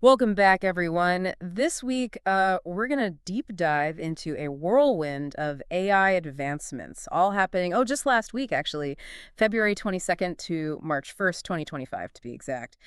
Welcome back, everyone. This week, we're going to deep dive into a whirlwind of AI advancements, all happening, just last week, actually, February 22nd to March 1st, 2025, to be exact.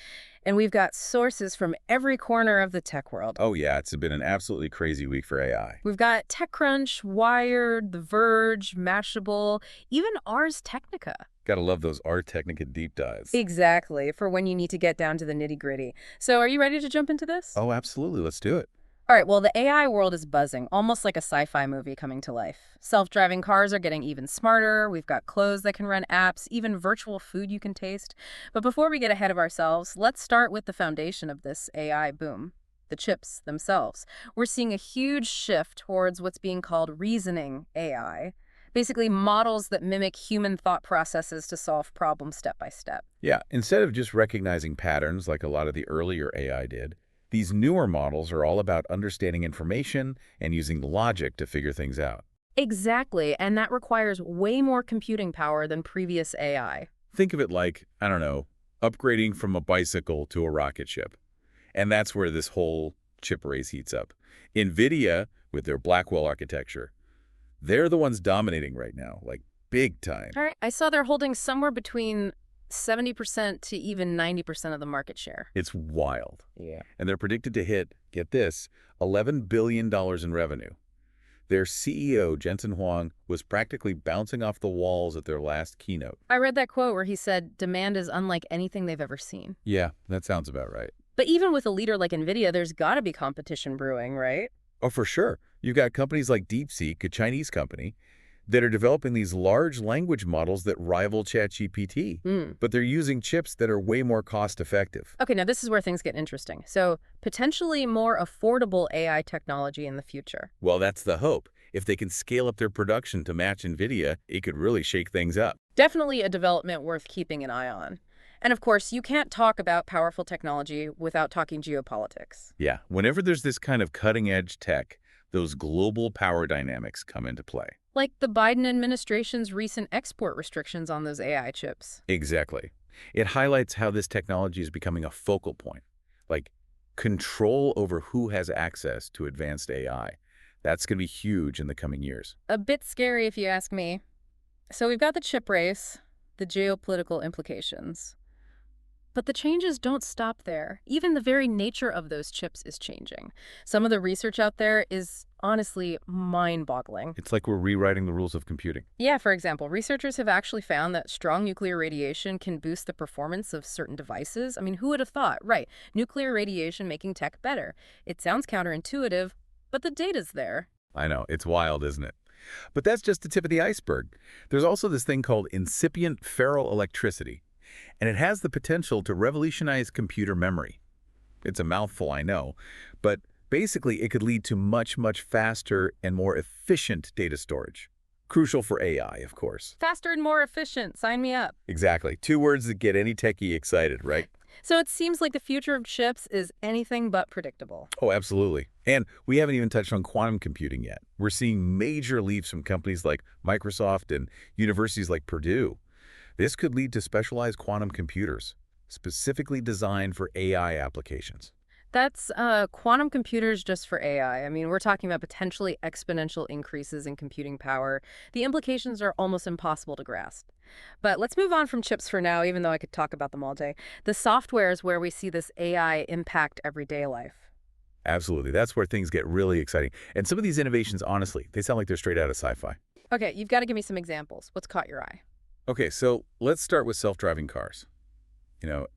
And we've got sources from every corner of the tech world. Oh yeah, it's been an absolutely crazy week for AI. We've got TechCrunch, Wired, The Verge, Mashable, even Ars Technica. Gotta love those Art Technica deep dives. Exactly, for when you need to get down to the nitty-gritty. So are you ready to jump into this? Oh, absolutely. Let's do it. All right, well, the AI world is buzzing, almost like a sci-fi movie coming to life. Self-driving cars are getting even smarter. We've got clothes that can run apps, even virtual food you can taste. But before we get ahead of ourselves, let's start with the foundation of this AI boom, the chips themselves. We're seeing a huge shift towards what's being called reasoning AI, basically models that mimic human thought processes to solve problems step by step. Yeah, instead of just recognizing patterns like a lot of the earlier AI did, these newer models are all about understanding information and using logic to figure things out. Exactly, and that requires way more computing power than previous AI. Think of it like, I don't know, upgrading from a bicycle to a rocket ship. And that's where this whole chip race heats up. NVIDIA, with their Blackwell architecture, they're the ones dominating right now, like big time. All right, I saw they're holding somewhere between 70% to even 90% of the market share. It's wild. Yeah. And they're predicted to hit, get this, $11 billion in revenue. Their CEO, Jensen Huang, was practically bouncing off the walls at their last keynote. I read that quote where he said, demand is unlike anything they've ever seen. Yeah, that sounds about right. But even with a leader like NVIDIA, there's got to be competition brewing, right? Oh, for sure. You've got companies like DeepSeek, a Chinese company, that are developing these large language models that rival ChatGPT. But they're using chips that are way more cost-effective. Okay, now this is where things get interesting. So potentially more affordable AI technology in the future. Well, that's the hope. If they can scale up their production to match NVIDIA, it could really shake things up. Definitely a development worth keeping an eye on. And of course, you can't talk about powerful technology without talking geopolitics. Yeah, whenever there's this kind of cutting-edge tech, those global power dynamics come into play. Like the Biden administration's recent export restrictions on those AI chips. Exactly. It highlights how this technology is becoming a focal point, like control over who has access to advanced AI. That's going to be huge in the coming years. A bit scary if you ask me. So we've got the chip race, the geopolitical implications. But the changes don't stop there. Even the very nature of those chips is changing. Some of the research out there is honestly mind-boggling. It's like we're rewriting the rules of computing. Yeah, for example, researchers have actually found that strong nuclear radiation can boost the performance of certain devices. I mean, who would have thought? Right, nuclear radiation making tech better. It sounds counterintuitive, but the data's there. I know, it's wild, isn't it? But that's just the tip of the iceberg. There's also this thing called incipient ferroelectricity, and it has the potential to revolutionize computer memory. It's a mouthful, I know, but basically it could lead to much, much faster and more efficient data storage. Crucial for AI, of course. Faster and more efficient. Sign me up. Exactly. Two words that get any techie excited, right? So it seems like the future of chips is anything but predictable. Oh, absolutely. And we haven't even touched on quantum computing yet. We're seeing major leaps from companies like Microsoft and universities like Purdue. This could lead to specialized quantum computers, specifically designed for AI applications. That's quantum computers just for AI. I mean, we're talking about potentially exponential increases in computing power. The implications are almost impossible to grasp. But let's move on from chips for now, even though I could talk about them all day. The software is where we see this AI impact everyday life. Absolutely. That's where things get really exciting. And some of these innovations, honestly, they sound like they're straight out of sci-fi. Okay, you've got to give me some examples. What's caught your eye? Okay, so let's start with self-driving cars.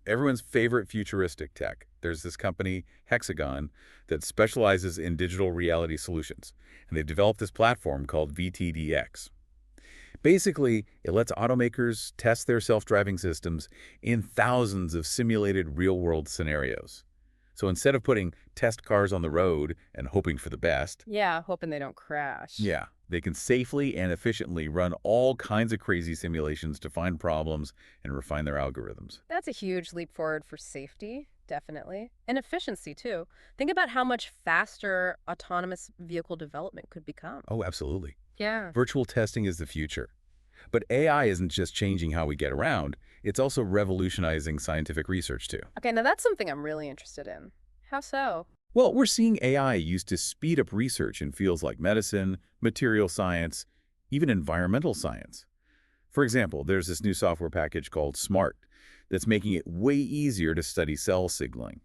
Everyone's favorite futuristic tech. There's this company, Hexagon, that specializes in digital reality solutions. And they've developed this platform called VTDX. Basically, it lets automakers test their self-driving systems in thousands of simulated real-world scenarios. So instead of putting test cars on the road and hoping for the best, Yeah, hoping they don't crash. yeah, they can safely and efficiently run all kinds of crazy simulations to find problems and refine their algorithms. That's a huge leap forward for safety, definitely. And efficiency, too. Think about how much faster autonomous vehicle development could become. Oh, absolutely. Yeah. Virtual testing is the future. But AI isn't just changing how we get around, it's also revolutionizing scientific research too. Okay, now that's something I'm really interested in. How so? Well, we're seeing AI used to speed up research in fields like medicine, material science, even environmental science. For example, there's this new software package called Smart that's making it way easier to study cell signaling.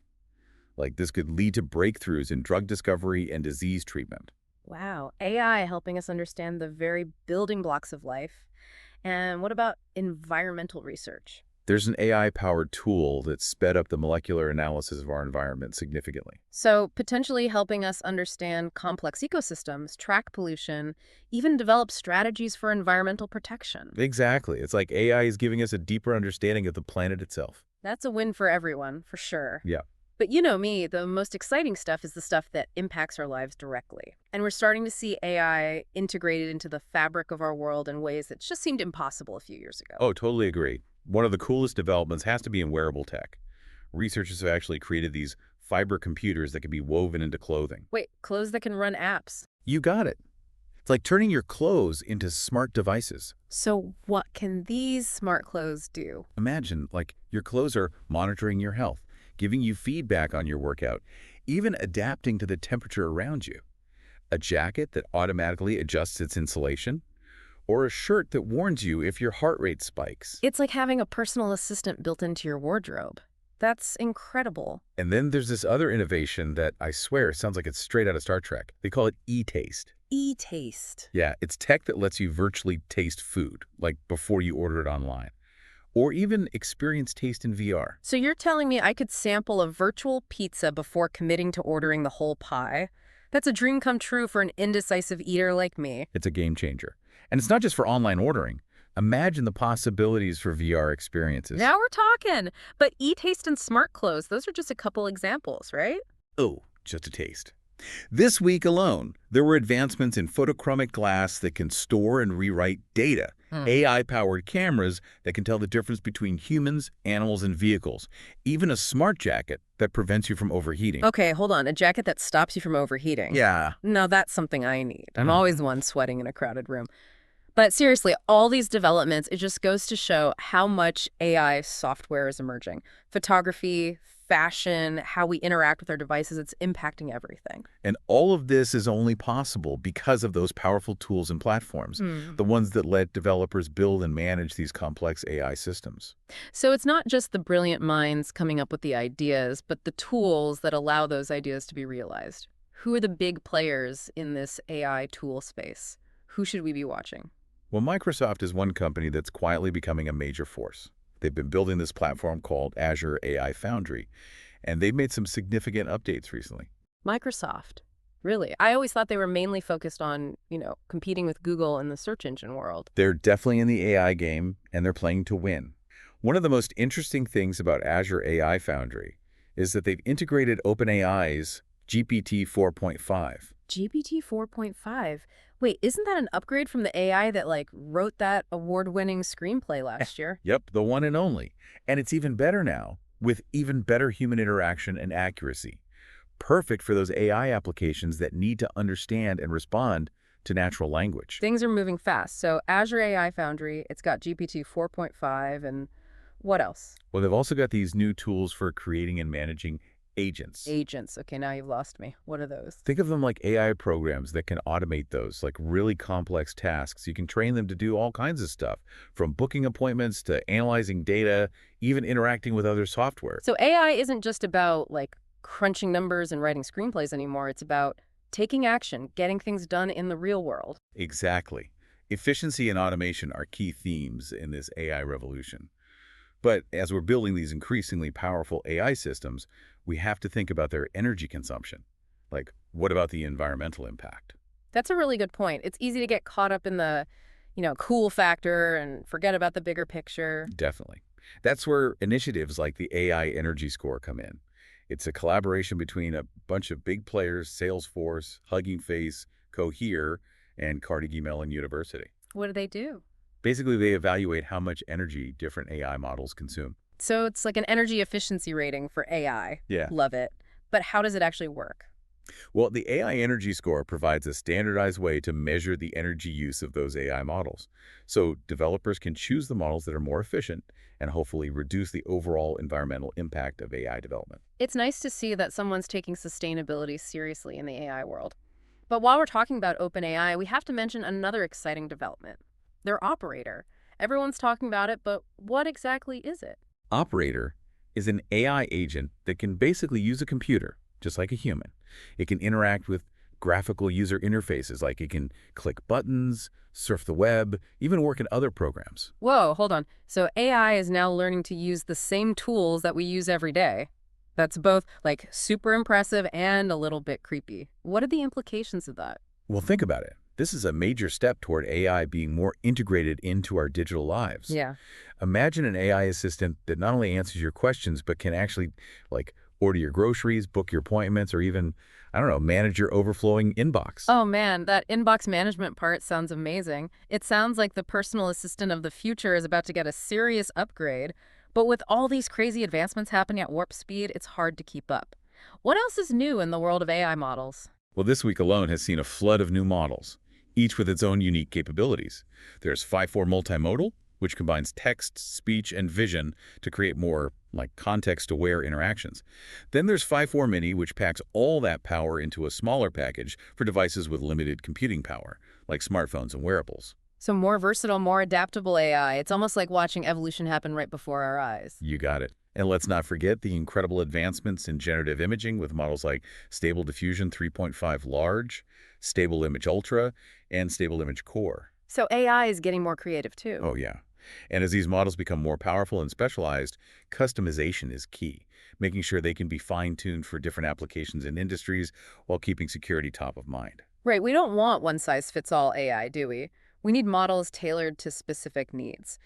Like this could lead to breakthroughs in drug discovery and disease treatment. Wow, AI helping us understand the very building blocks of life. And what about environmental research? There's an AI-powered tool that sped up the molecular analysis of our environment significantly. So, potentially helping us understand complex ecosystems, track pollution, even develop strategies for environmental protection. Exactly. It's like AI is giving us a deeper understanding of the planet itself. That's a win for everyone, for sure. Yeah. But you know me, the most exciting stuff is the stuff that impacts our lives directly. And we're starting to see AI integrated into the fabric of our world in ways that just seemed impossible a few years ago. Oh, totally agree. One of the coolest developments has to be in wearable tech. Researchers have actually created these fiber computers that can be woven into clothing. Wait, clothes that can run apps. You got it. It's like turning your clothes into smart devices. So, what can these smart clothes do? Imagine, like, your clothes are monitoring your health, giving you feedback on your workout, even adapting to the temperature around you. A jacket that automatically adjusts its insulation, or a shirt that warns you if your heart rate spikes. It's like having a personal assistant built into your wardrobe. That's incredible. And then there's this other innovation that I swear sounds like it's straight out of Star Trek. They call it e-taste. E-taste. Yeah, it's tech that lets you virtually taste food, like before you order it online, or even experience taste in VR. So you're telling me I could sample a virtual pizza before committing to ordering the whole pie? That's a dream come true for an indecisive eater like me. It's a game changer. And it's not just for online ordering. Imagine the possibilities for VR experiences. Now we're talking. But e-taste and smart clothes, those are just a couple examples, right? Oh, just a taste. This week alone, there were advancements in photochromic glass that can store and rewrite data, AI-powered cameras that can tell the difference between humans, animals, and vehicles, even a smart jacket that prevents you from overheating. Okay, hold on. A jacket that stops you from overheating. Yeah. Now that's something I need. I'm always the one sweating in a crowded room. But seriously, all these developments, it just goes to show how much AI software is emerging. Photography, fashion, how we interact with our devices, it's impacting everything. And all of this is only possible because of those powerful tools and platforms, the ones that let developers build and manage these complex AI systems. So it's not just the brilliant minds coming up with the ideas, but the tools that allow those ideas to be realized. Who are the big players in this AI tool space? Who should we be watching? Well, Microsoft is one company that's quietly becoming a major force. They've been building this platform called Azure AI Foundry, and they've made some significant updates recently. Microsoft. Really? I always thought they were mainly focused on, competing with Google in the search engine world. They're definitely in the AI game, and they're playing to win. One of the most interesting things about Azure AI Foundry is that they've integrated OpenAI's GPT 4.5. GPT 4.5. Wait, isn't that an upgrade from the AI that, wrote that award-winning screenplay last year? Yep, the one and only. And it's even better now, with even better human interaction and accuracy. Perfect for those AI applications that need to understand and respond to natural language. Things are moving fast. So Azure AI Foundry, it's got GPT 4.5, and what else? Well, they've also got these new tools for creating and managing agents. Agents. Okay, now you've lost me. What are those? Think of them like AI programs that can automate those, like really complex tasks. You can train them to do all kinds of stuff, from booking appointments to analyzing data, even interacting with other software. So AI isn't just about, crunching numbers and writing screenplays anymore. It's about taking action, getting things done in the real world. Exactly. Efficiency and automation are key themes in this AI revolution. But as we're building these increasingly powerful AI systems, we have to think about their energy consumption. Like, what about the environmental impact? That's a really good point. It's easy to get caught up in the, cool factor and forget about the bigger picture. Definitely. That's where initiatives like the AI Energy Score come in. It's a collaboration between a bunch of big players, Salesforce, Hugging Face, Cohere, and Carnegie Mellon University. What do they do? Basically, they evaluate how much energy different AI models consume. So it's like an energy efficiency rating for AI. Yeah. Love it. But how does it actually work? Well, the AI Energy Score provides a standardized way to measure the energy use of those AI models. So developers can choose the models that are more efficient and hopefully reduce the overall environmental impact of AI development. It's nice to see that someone's taking sustainability seriously in the AI world. But while we're talking about OpenAI, we have to mention another exciting development. Their operator. Everyone's talking about it, but what exactly is it? Operator is an AI agent that can basically use a computer, just like a human. It can interact with graphical user interfaces, like it can click buttons, surf the web, even work in other programs. Whoa, hold on. So AI is now learning to use the same tools that we use every day. That's both like super impressive and a little bit creepy. What are the implications of that? Well, think about it. This is a major step toward AI being more integrated into our digital lives. Yeah. Imagine an AI assistant that not only answers your questions, but can actually, like, order your groceries, book your appointments, or even, I don't know, manage your overflowing inbox. Oh man, that inbox management part sounds amazing. It sounds like the personal assistant of the future is about to get a serious upgrade. But with all these crazy advancements happening at warp speed, it's hard to keep up. What else is new in the world of AI models? Well, this week alone has seen a flood of new models, each with its own unique capabilities. There's 5.4 multimodal, which combines text, speech, and vision to create more, like, context-aware interactions. Then there's 5.4 Mini, which packs all that power into a smaller package for devices with limited computing power, like smartphones and wearables. So more versatile, more adaptable AI. It's almost like watching evolution happen right before our eyes. You got it. And let's not forget the incredible advancements in generative imaging with models like Stable Diffusion 3.5 Large, Stable Image Ultra, and Stable Image Core. So AI is getting more creative too. Oh, yeah. And as these models become more powerful and specialized, customization is key, making sure they can be fine-tuned for different applications and industries while keeping security top of mind. Right, we don't want one-size-fits-all AI, do we? We need models tailored to specific needs.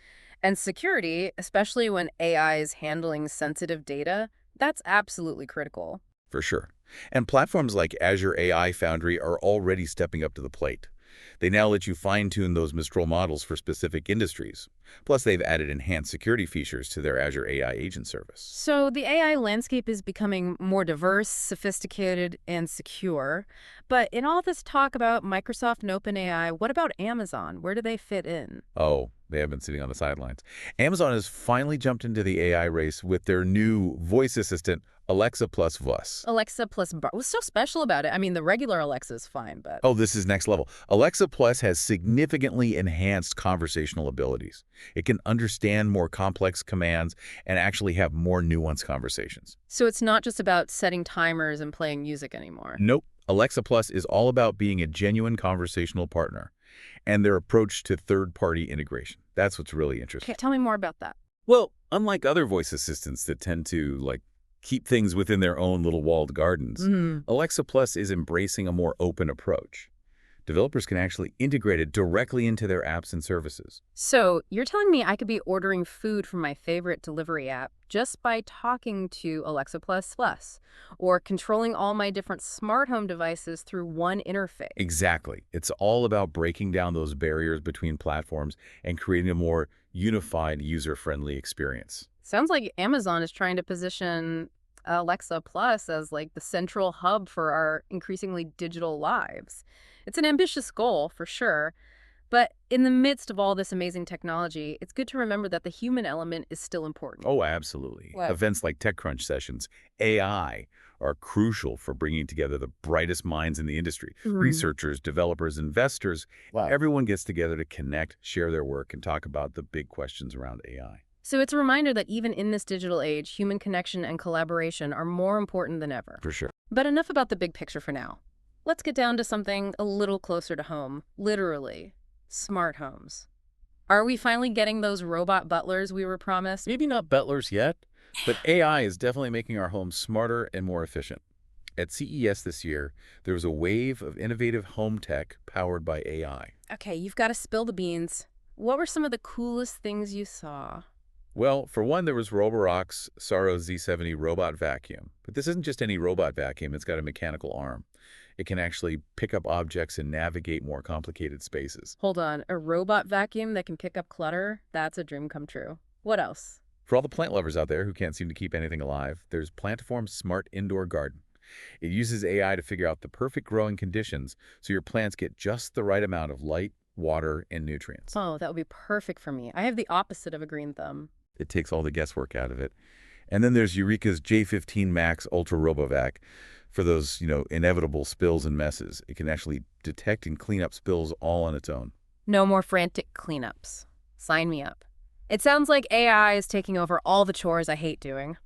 And security, especially when AI is handling sensitive data, that's absolutely critical. For sure. And platforms like Azure AI Foundry are already stepping up to the plate. They now let you fine-tune those Mistral models for specific industries. Plus, they've added enhanced security features to their Azure AI agent service. So the AI landscape is becoming more diverse, sophisticated, and secure. But in all this talk about Microsoft and OpenAI, what about Amazon? Where do they fit in? Oh, they have been sitting on the sidelines. Amazon has finally jumped into the AI race with their new voice assistant, Alexa plus Voice. Alexa plus Bar. What's so special about it? I mean, the regular Alexa is fine, but Oh, this is next level. Alexa Plus has significantly enhanced conversational abilities. It can understand more complex commands and actually have more nuanced conversations. so it's not just about setting timers and playing music anymore. Nope. Alexa Plus is all about being a genuine conversational partner and their approach to third-party integration. That's what's really Okay, interesting. tell me more about that. Well, unlike other voice assistants that tend to, like, keep things within their own little walled gardens, Alexa Plus is embracing a more open approach. Developers can actually integrate it directly into their apps and services. So you're telling me I could be ordering food from my favorite delivery app just by talking to Alexa Plus Plus, or controlling all my different smart home devices through one interface. Exactly. It's all about breaking down those barriers between platforms and creating a more unified, user-friendly experience. Sounds like Amazon is trying to position Alexa Plus as like the central hub for our increasingly digital lives. It's an ambitious goal for sure, but in the midst of all this amazing technology, it's good to remember that the human element is still important. Oh, absolutely. What? Events like TechCrunch sessions, AI, are crucial for bringing together the brightest minds in the industry. Researchers, developers, investors, Wow. everyone gets together to connect, share their work, and talk about the big questions around AI. So it's a reminder that even in this digital age, human connection and collaboration are more important than ever. For sure. But enough about the big picture for now. Let's get down to something a little closer to home, literally, smart homes. Are we finally getting those robot butlers we were promised? Maybe not butlers yet, but AI is definitely making our homes smarter and more efficient. At CES this year, there was a wave of innovative home tech powered by AI. Okay, you've got to spill the beans. What were some of the coolest things you saw? Well, for one, there was Roborock's Saro Z70 robot vacuum. But this isn't just any robot vacuum, it's got a mechanical arm. It can actually pick up objects and navigate more complicated spaces. Hold on, a robot vacuum that can pick up clutter? That's a dream come true. What else? For all the plant lovers out there who can't seem to keep anything alive, there's Plantiform's Smart Indoor Garden. It uses AI to figure out the perfect growing conditions so your plants get just the right amount of light, water, and nutrients. Oh, that would be perfect for me. I have the opposite of a green thumb. It takes all the guesswork out of it. And then there's Eureka's J15 Max Ultra RoboVac for those, inevitable spills and messes. It can actually detect and clean up spills all on its own. No more frantic cleanups. Sign me up. It sounds like AI is taking over all the chores I hate doing.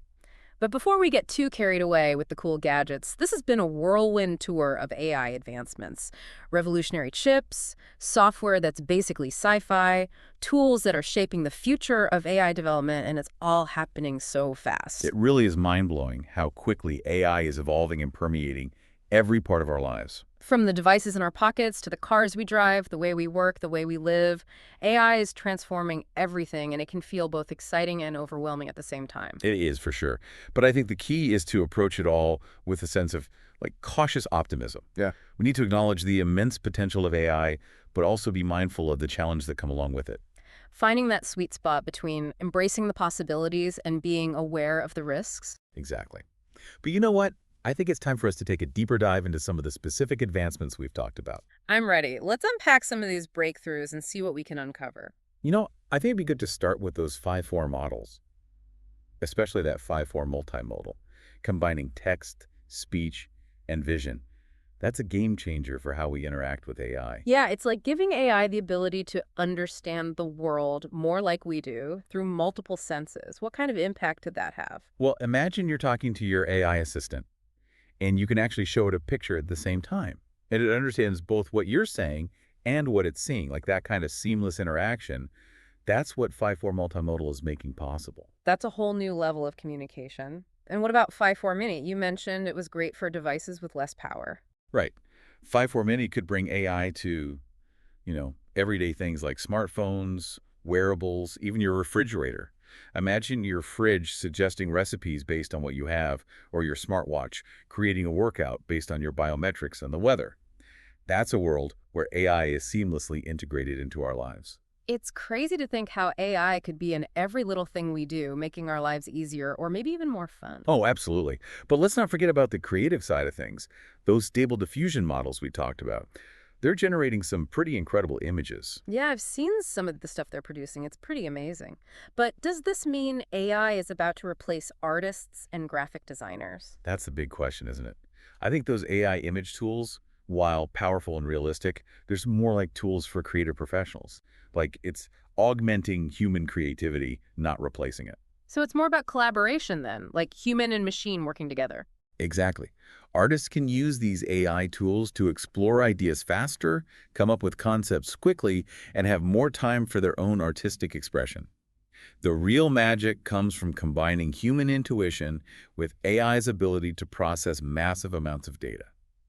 But before we get too carried away with the cool gadgets, this has been a whirlwind tour of AI advancements. Revolutionary chips, software that's basically sci-fi, tools that are shaping the future of AI development, and it's all happening so fast. It really is mind-blowing how quickly AI is evolving and permeating every part of our lives. From the devices in our pockets to the cars we drive, the way we work, the way we live, AI is transforming everything, and it can feel both exciting and overwhelming at the same time. It is for sure. But I think the key is to approach it all with a sense of cautious optimism. Yeah. We need to acknowledge the immense potential of AI, but also be mindful of the challenges that come along with it. Finding that sweet spot between embracing the possibilities and being aware of the risks. Exactly. But you know what? I think it's time for us to take a deeper dive into some of the specific advancements we've talked about. I'm ready. Let's unpack some of these breakthroughs and see what we can uncover. I think it'd be good to start with those 5-4 models, especially that 5-4 multimodal, combining text, speech, and vision. That's a game changer for how we interact with AI. Yeah, it's like giving AI the ability to understand the world more like we do through multiple senses. What kind of impact could that have? Well, imagine you're talking to your AI assistant, and you can actually show it a picture at the same time. And it understands both what you're saying and what it's seeing, like that kind of seamless interaction. That's what 5-4 multimodal is making possible. That's a whole new level of communication. And what about 5.4 Mini? You mentioned it was great for devices with less power. Right. 5-4 Mini could bring AI to, everyday things like smartphones, wearables, even your refrigerator. Imagine your fridge suggesting recipes based on what you have, or your smartwatch creating a workout based on your biometrics and the weather. That's a world where AI is seamlessly integrated into our lives. It's crazy to think how AI could be in every little thing we do, making our lives easier or maybe even more fun. Oh, absolutely. But let's not forget about the creative side of things. Those stable diffusion models we talked about. They're generating some pretty incredible images. Yeah, I've seen some of the stuff they're producing. It's pretty amazing. But does this mean AI is about to replace artists and graphic designers? That's the big question, isn't it? I think those AI image tools, while powerful and realistic, there's more like tools for creative professionals. Like it's augmenting human creativity, not replacing it. So it's more about collaboration then, like human and machine working together. Exactly. Artists can use these AI tools to explore ideas faster, come up with concepts quickly, and have more time for their own artistic expression. The real magic comes from combining human intuition with AI's ability to process massive amounts of data.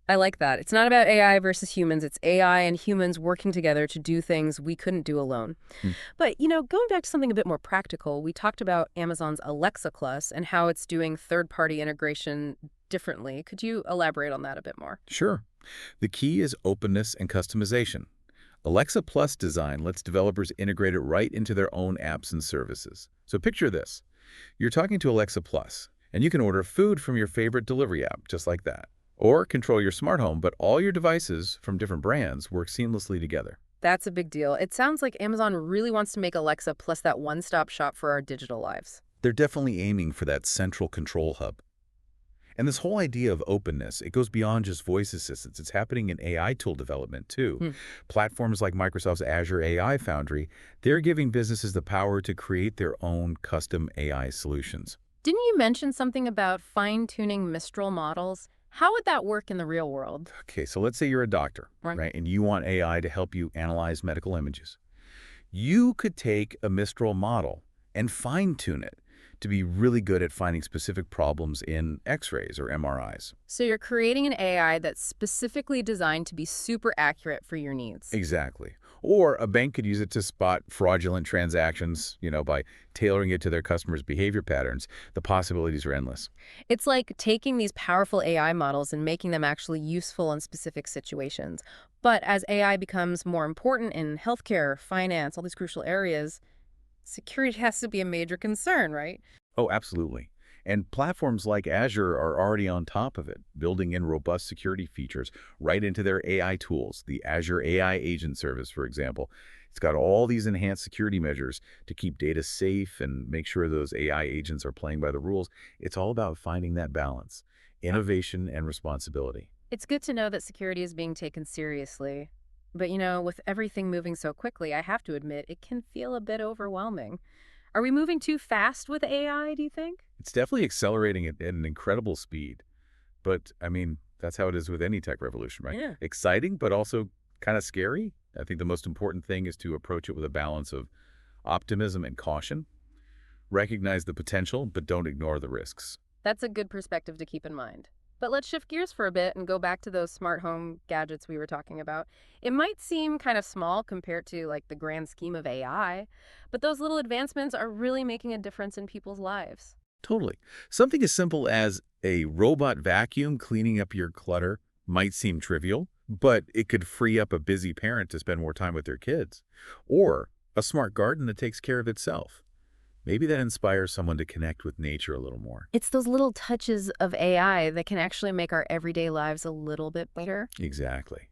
I like that. It's not about AI versus humans. It's AI and humans working together to do things we couldn't do alone. Hmm. But, going back to something a bit more practical, we talked about Amazon's Alexa Plus and how it's doing third-party integration differently. Could you elaborate on that a bit more? Sure. The key is openness and customization. Alexa Plus design lets developers integrate it right into their own apps and services. So picture this. You're talking to Alexa Plus, and you can order food from your favorite delivery app, just like that. Or control your smart home, but all your devices from different brands work seamlessly together. That's a big deal. It sounds like Amazon really wants to make Alexa Plus that one-stop shop for our digital lives. They're definitely aiming for that central control hub. And this whole idea of openness, it goes beyond just voice assistants. It's happening in AI tool development, too. Hmm. Platforms like Microsoft's Azure AI Foundry, they're giving businesses the power to create their own custom AI solutions. Didn't you mention something about fine-tuning Mistral models? How would that work in the real world? Okay, so let's say you're a doctor, Right. right? And you want AI to help you analyze medical images. You could take a Mistral model and fine-tune it to be really good at finding specific problems in X-rays or MRIs. So you're creating an AI that's specifically designed to be super accurate for your needs. Exactly. Or a bank could use it to spot fraudulent transactions, by tailoring it to their customers' behavior patterns. The possibilities are endless. It's like taking these powerful AI models and making them actually useful in specific situations. But as AI becomes more important in healthcare, finance, all these crucial areas, security has to be a major concern, right? Oh, absolutely. And platforms like Azure are already on top of it, building in robust security features right into their AI tools. The Azure AI Agent Service, for example, it's got all these enhanced security measures to keep data safe and make sure those AI agents are playing by the rules. It's all about finding that balance, innovation and responsibility. It's good to know that security is being taken seriously. But with everything moving so quickly, I have to admit, it can feel a bit overwhelming. Are we moving too fast with AI, do you think? It's definitely accelerating at an incredible speed. But, I mean, that's how it is with any tech revolution, right? Yeah. Exciting, but also kind of scary. I think the most important thing is to approach it with a balance of optimism and caution. Recognize the potential, but don't ignore the risks. That's a good perspective to keep in mind. But let's shift gears for a bit and go back to those smart home gadgets we were talking about. It might seem kind of small compared to like the grand scheme of AI, but those little advancements are really making a difference in people's lives. Totally. Something as simple as a robot vacuum cleaning up your clutter might seem trivial, but it could free up a busy parent to spend more time with their kids. Or a smart garden that takes care of itself. Maybe that inspires someone to connect with nature a little more. It's those little touches of AI that can actually make our everyday lives a little bit better. Exactly.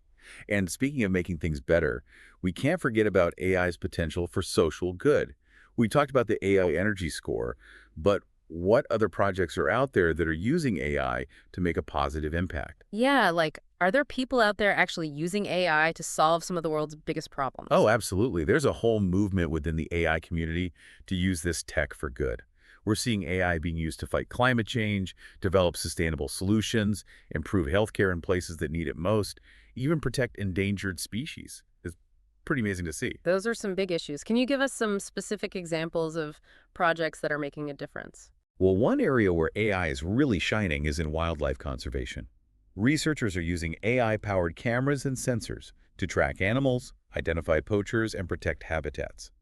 And speaking of making things better, we can't forget about AI's potential for social good. We talked about the AI energy score, but what other projects are out there that are using AI to make a positive impact? Yeah, like, are there people out there actually using AI to solve some of the world's biggest Oh, problems? absolutely. There's a whole movement within the AI community to use this tech for good. We're seeing AI being used to fight climate change, develop sustainable solutions, improve healthcare in places that need it most, even protect endangered species. It's pretty amazing to see. Those are some big issues. Can you give us some specific examples of projects that are making a difference? Well, one area where AI is really shining is in wildlife conservation. Researchers are using AI-powered cameras and sensors to track animals, identify poachers, and protect habitats.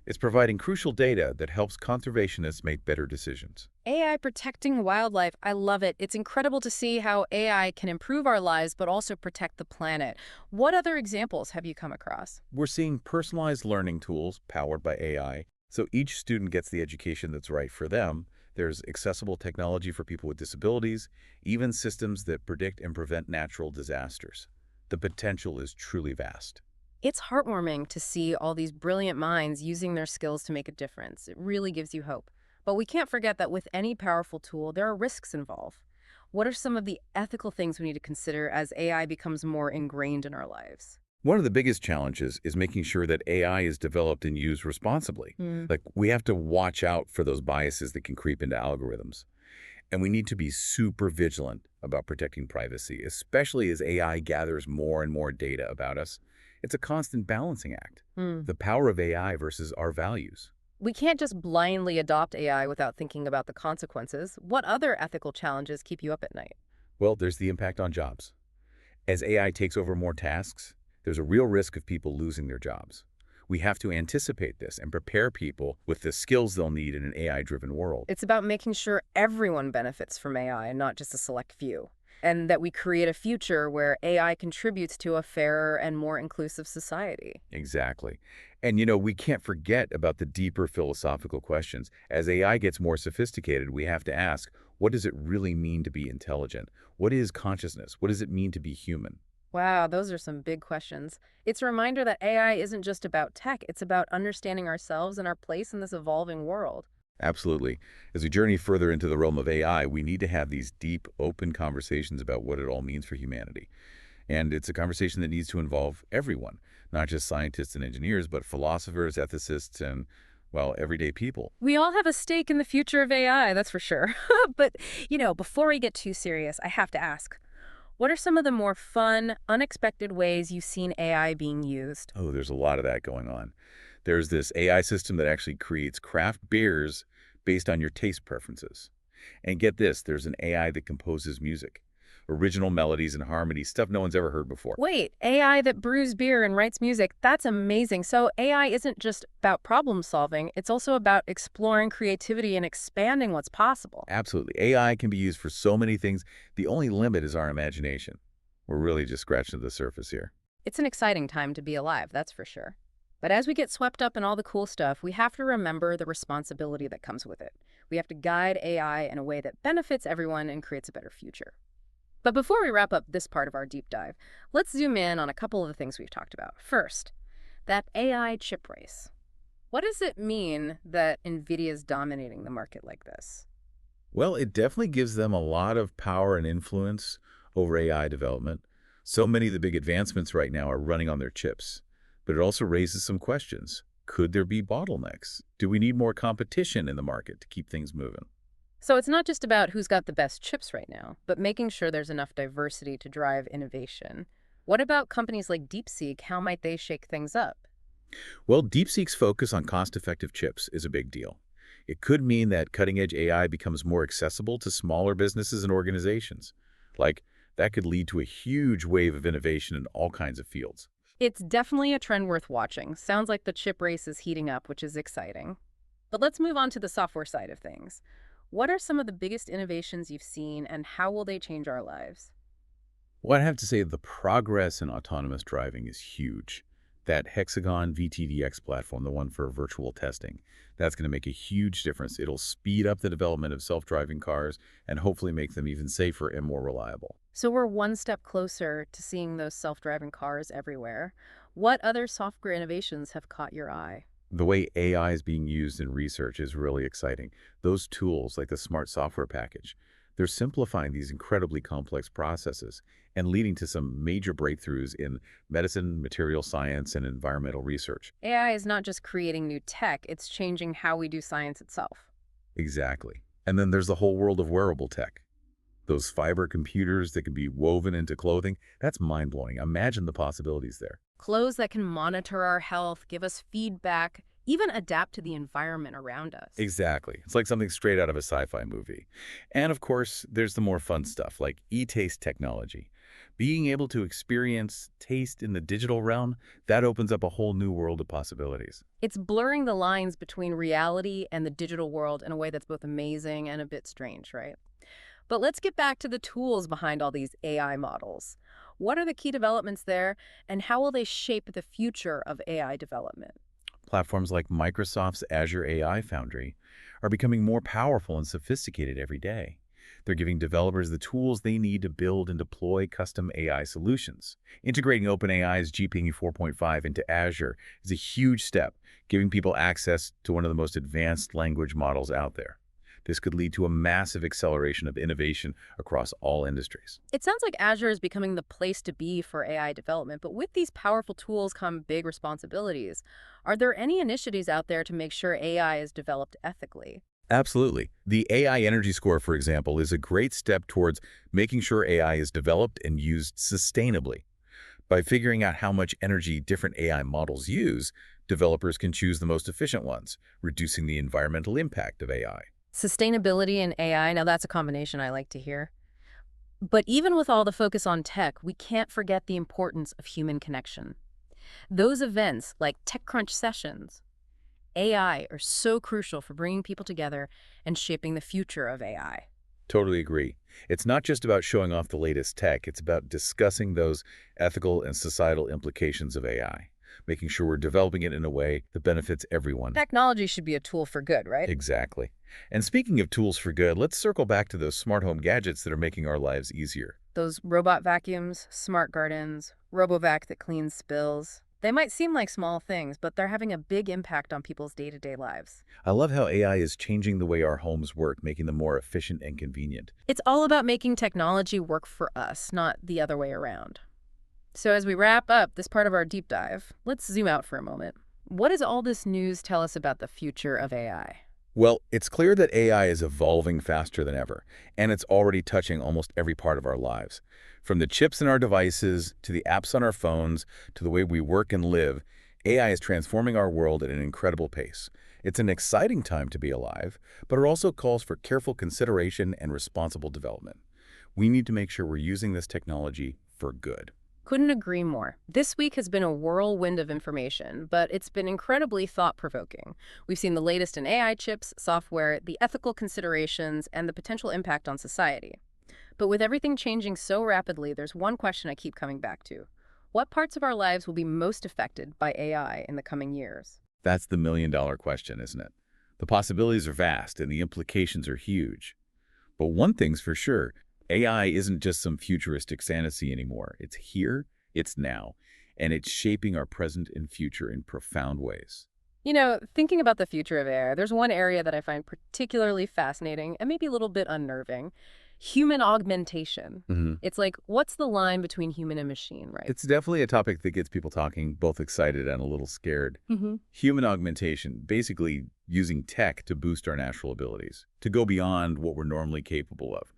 It's providing crucial data that helps conservationists make better decisions. AI protecting wildlife. I love it. It's incredible to see how AI can improve our lives but also protect the planet. What other examples have you come across? We're seeing personalized learning tools powered by AI, so each student gets the education that's right for them. There's accessible technology for people with disabilities, even systems that predict and prevent natural disasters. The potential is truly vast. It's heartwarming to see all these brilliant minds using their skills to make a difference. It really gives you hope. But we can't forget that with any powerful tool, there are risks involved. What are some of the ethical things we need to consider as AI becomes more ingrained in our lives? One of the biggest challenges is making sure that AI is developed and used responsibly. Hmm. Like, we have to watch out for those biases that can creep into algorithms. And we need to be super vigilant about protecting privacy, especially as AI gathers more and more data about us. It's a constant balancing act. Hmm. The power of AI versus our values. We can't just blindly adopt AI without thinking about the consequences. What other ethical challenges keep you up at night? Well, there's the impact on jobs. As AI takes over more tasks, there's a real risk of people losing their jobs. We have to anticipate this and prepare people with the skills they'll need in an AI-driven world. It's about making sure everyone benefits from AI and not just a select few. And that we create a future where AI contributes to a fairer and more inclusive society. Exactly. And we can't forget about the deeper philosophical questions. As AI gets more sophisticated, we have to ask, what does it really mean to be intelligent? What is consciousness? What does it mean to be human? Wow, those are some big questions. It's a reminder that AI isn't just about tech, it's about understanding ourselves and our place in this evolving world. Absolutely. As we journey further into the realm of AI, we need to have these deep, open conversations about what it all means for humanity. And it's a conversation that needs to involve everyone, not just scientists and engineers, but philosophers, ethicists, and, well, everyday people. We all have a stake in the future of AI, that's for sure. But, before we get too serious, I have to ask, what are some of the more fun, unexpected ways you've seen AI being used? Oh, there's a lot of that going on. There's this AI system that actually creates craft beers based on your taste preferences. And get this, there's an AI that composes music, original melodies and harmonies, stuff no one's ever heard before. Wait, AI that brews beer and writes music, that's amazing. So AI isn't just about problem solving, it's also about exploring creativity and expanding what's possible. Absolutely. AI can be used for so many things. The only limit is our imagination. We're really just scratching the surface here. It's an exciting time to be alive, that's for sure. But as we get swept up in all the cool stuff, we have to remember the responsibility that comes with it. We have to guide AI in a way that benefits everyone and creates a better future. But before we wrap up this part of our deep dive, let's zoom in on a couple of the things we've talked about. First, that AI chip race. What does it mean that NVIDIA is dominating the market like this? Well, it definitely gives them a lot of power and influence over AI development. So many of the big advancements right now are running on their chips. But it also raises some questions. Could there be bottlenecks? Do we need more competition in the market to keep things moving? So it's not just about who's got the best chips right now, but making sure there's enough diversity to drive innovation. What about companies like DeepSeek? How might they shake things up? Well, DeepSeek's focus on cost-effective chips is a big deal. It could mean that cutting-edge AI becomes more accessible to smaller businesses and organizations. Like, that could lead to a huge wave of innovation in all kinds of fields. It's definitely a trend worth watching. Sounds like the chip race is heating up, which is exciting. But let's move on to the software side of things. What are some of the biggest innovations you've seen, and how will they change our lives? Well, I have to say the progress in autonomous driving is huge. That Hexagon VTDX platform, the one for virtual testing, that's going to make a huge difference. It'll speed up the development of self-driving cars and hopefully make them even safer and more reliable. So we're one step closer to seeing those self-driving cars everywhere. What other software innovations have caught your eye? The way AI is being used in research is really exciting. Those tools, like the Smart Software Package, they're simplifying these incredibly complex processes and leading to some major breakthroughs in medicine, material science, and environmental research. AI is not just creating new tech, it's changing how we do science itself. Exactly. And then there's the whole world of wearable tech. Those fiber computers that can be woven into clothing, that's mind-blowing. Imagine the possibilities there. Clothes that can monitor our health, give us feedback, even adapt to the environment around us. Exactly. It's like something straight out of a sci-fi movie. And of course, there's the more fun stuff like e-taste technology. Being able to experience taste in the digital realm, that opens up a whole new world of possibilities. It's blurring the lines between reality and the digital world in a way that's both amazing and a bit strange, right? But let's get back to the tools behind all these AI models. What are the key developments there, and how will they shape the future of AI development? Platforms like Microsoft's Azure AI Foundry are becoming more powerful and sophisticated every day. They're giving developers the tools they need to build and deploy custom AI solutions. Integrating OpenAI's GPT 4.5 into Azure is a huge step, giving people access to one of the most advanced language models out there. This could lead to a massive acceleration of innovation across all industries. It sounds like Azure is becoming the place to be for AI development, but with these powerful tools come big responsibilities. Are there any initiatives out there to make sure AI is developed ethically? Absolutely. The AI Energy Score, for example, is a great step towards making sure AI is developed and used sustainably. By figuring out how much energy different AI models use, developers can choose the most efficient ones, reducing the environmental impact of AI. Sustainability and AI, now that's a combination I like to hear. But even with all the focus on tech, we can't forget the importance of human connection. Those events, like TechCrunch sessions, AI, are so crucial for bringing people together and shaping the future of AI. Totally agree. It's not just about showing off the latest tech, it's about discussing those ethical and societal implications of AI, making sure we're developing it in a way that benefits everyone. Technology should be a tool for good, right? Exactly. And speaking of tools for good, let's circle back to those smart home gadgets that are making our lives easier. Those robot vacuums, smart gardens, RoboVac that cleans spills. They might seem like small things, but they're having a big impact on people's day-to-day lives. I love how AI is changing the way our homes work, making them more efficient and convenient. It's all about making technology work for us, not the other way around. So as we wrap up this part of our deep dive, let's zoom out for a moment. What does all this news tell us about the future of AI? Well, it's clear that AI is evolving faster than ever, and it's already touching almost every part of our lives. From the chips in our devices, to the apps on our phones, to the way we work and live, AI is transforming our world at an incredible pace. It's an exciting time to be alive, but it also calls for careful consideration and responsible development. We need to make sure we're using this technology for good. Couldn't agree more. This week has been a whirlwind of information, but it's been incredibly thought-provoking. We've seen the latest in AI chips, software, the ethical considerations, and the potential impact on society. But with everything changing so rapidly, there's one question I keep coming back to. What parts of our lives will be most affected by AI in the coming years? That's the million-dollar question, isn't it? The possibilities are vast and the implications are huge. But one thing's for sure, AI isn't just some futuristic fantasy anymore. It's here, it's now, and it's shaping our present and future in profound ways. Thinking about the future of AI, there's one area that I find particularly fascinating and maybe a little bit unnerving: human augmentation. hmm It's like, what's the line between human and machine, right? It's definitely a topic that gets people talking, both excited and a little scared. hmm Human augmentation, basically using tech to boost our natural abilities, to go beyond what we're normally capable of.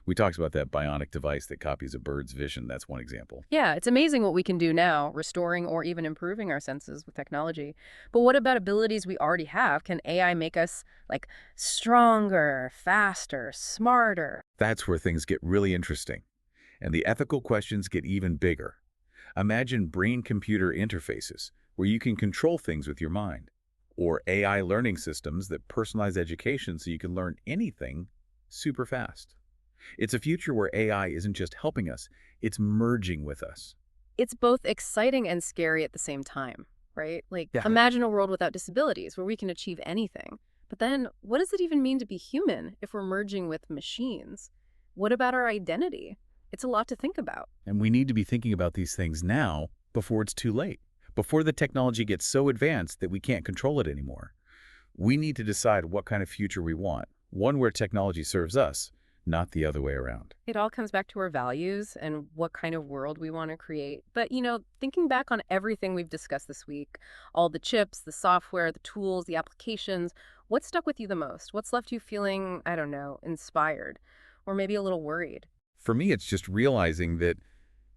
We talked about that bionic device that copies a bird's vision. That's one example. Yeah, it's amazing what we can do now, restoring or even improving our senses with technology. But what about abilities we already have? Can AI make us, like, stronger, faster, smarter? That's where things get really interesting. And the ethical questions get even bigger. Imagine brain-computer interfaces, where you can control things with your mind. Or AI learning systems that personalize education so you can learn anything super fast. It's a future where AI isn't just helping us, it's merging with us. It's both exciting and scary at the same time, right? Like, Yeah. imagine a world without disabilities where we can achieve anything. But then, what does it even mean to be human if we're merging with machines? What about our identity? It's a lot to think about. And we need to be thinking about these things now before it's too late, before the technology gets so advanced that we can't control it anymore. We need to decide what kind of future we want, one where technology serves us, not the other way around. It all comes back to our values and what kind of world we want to create. But, thinking back on everything we've discussed this week, all the chips, the software, the tools, the applications, what stuck with you the most? What's left you feeling, I don't know, inspired or maybe a little worried? For me, it's just realizing that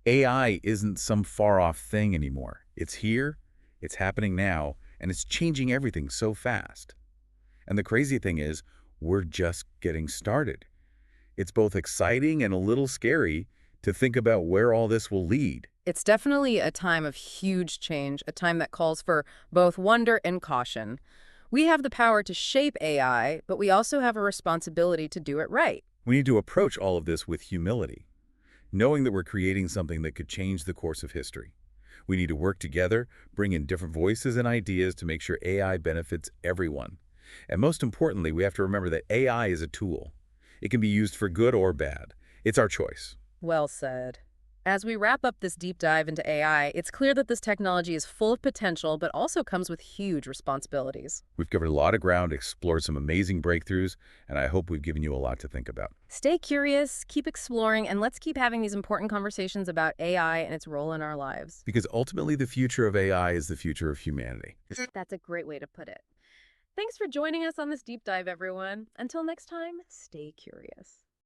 AI isn't some far-off thing anymore. It's here, it's happening now, and it's changing everything so fast. And the crazy thing is, we're just getting started. It's both exciting and a little scary to think about where all this will lead. It's definitely a time of huge change, a time that calls for both wonder and caution. We have the power to shape AI, but we also have a responsibility to do it right. We need to approach all of this with humility, knowing that we're creating something that could change the course of history. We need to work together, bring in different voices and ideas to make sure AI benefits everyone. And most importantly, we have to remember that AI is a tool. It can be used for good or bad. It's our choice. Well said. As we wrap up this deep dive into AI, it's clear that this technology is full of potential, but also comes with huge responsibilities. We've covered a lot of ground, explored some amazing breakthroughs, and I hope we've given you a lot to think about. Stay curious, keep exploring, and let's keep having these important conversations about AI and its role in our lives. Because ultimately, the future of AI is the future of humanity. That's a great way to put it. Thanks for joining us on this deep dive, everyone. Until next time, stay curious.